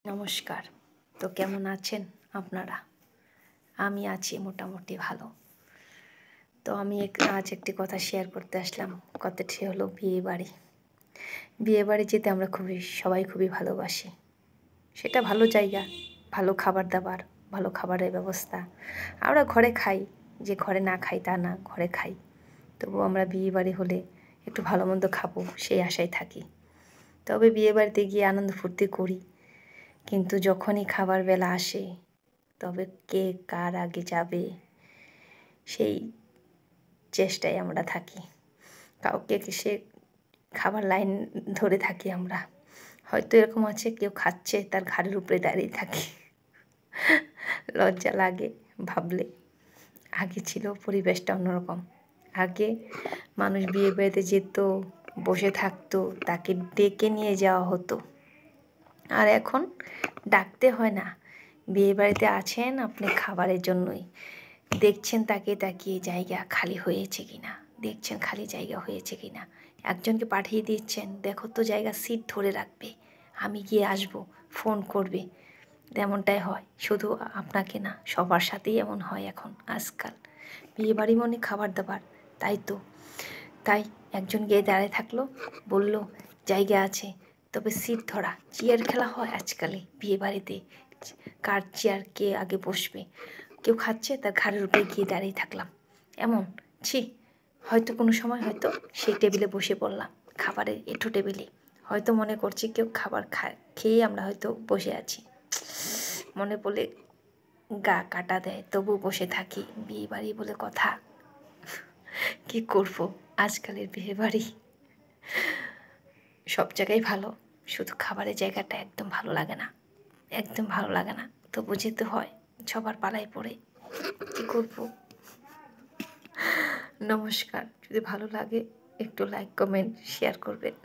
নমস্কার। তো কেমন আছেন আপনারা? আমি আছি মোটামুটি ভালো। তো আমি আজ একটি কথা শেয়ার করতে আসলাম। কথাটি হলো বিয়েবাড়ি। বিয়েবাড়ি যেতে আমরা সবাই খুবই ভালোবাসি। সেটা ভালো জায়গা, ভালো খাবার দাবার, ভালো খাবারের ব্যবস্থা। আমরা ঘরে খাই, যে ঘরে না খাই তা না, ঘরে খাই। তবুও আমরা বিয়েবাড়ি হলে একটু ভালো মন্দ খাবো সেই আশায় থাকি। তবে বিয়েবাড়িতে গিয়ে আনন্দ ফুর্তি করি, কিন্তু যখনই খাবার বেলা আসে তবে কে কার আগে যাবে সেই চেষ্টায় আমরা থাকি। কাউকে সে খাবার লাইন ধরে থাকি আমরা। হয়তো এরকম আছে কেউ খাচ্ছে তার ঘাড়ের উপরে দাঁড়িয়ে থাকি। লজ্জা লাগে ভাবলে। আগে ছিল পরিবেশটা অন্যরকম। আগে মানুষ বিয়ে বাড়িতে যেত, বসে থাকতো, তাকে ডেকে নিয়ে যাওয়া হতো। আর এখন ডাকতে হয় না। বিয়ে বাড়িতে আছেন আপনি খাবারের জন্যই, দেখছেন তাকিয়ে তাকিয়ে জায়গা খালি হয়েছে কিনা, দেখছেন খালি জায়গা হয়েছে কিনা। একজনকে পাঠিয়ে দিচ্ছেন, দেখো তো জায়গা সিট ধরে রাখবে, আমি গিয়ে আসবো, ফোন করবে। তেমনটাই হয়, শুধু আপনাকে না, সবার সাথেই এমন হয় এখন আজকাল। বিয়ে বাড়ি মানে খাবার দাবার, তাই তো। তাই একজন গিয়ে দাঁড়িয়ে থাকলো, বলল জায়গা আছে, তবে সিট ধরা। চেয়ার খেলা হয় আজকালে বিয়ে বাড়িতে, কার চেয়ার কে আগে বসবে। কেউ খাচ্ছে, তার ঘাড়ের উপরে গিয়ে দাঁড়িয়ে থাকলাম, এমন ছি। হয়তো কোনো সময় হয়তো সেই টেবিলে বসে পড়লাম, খাবারের এঁঠো টেবিলে। হয়তো মনে করছি কেউ খাবার খেয়ে আমরা হয়তো বসে আছি, মনে বলে গা কাটা দেয়, তবু বসে থাকি। বিয়ে বাড়ি বলে কথা, কি করব। আজকালের বিয়ে বাড়ি সব জায়গায় ভালো, শুধু খাবারের জায়গাটা একদম ভালো লাগে না, একদম ভালো লাগে না। তবু যেতে হয় সবার পালায় পড়ে, কী করব। নমস্কার। যদি ভালো লাগে একটু লাইক কমেন্ট শেয়ার করবেন।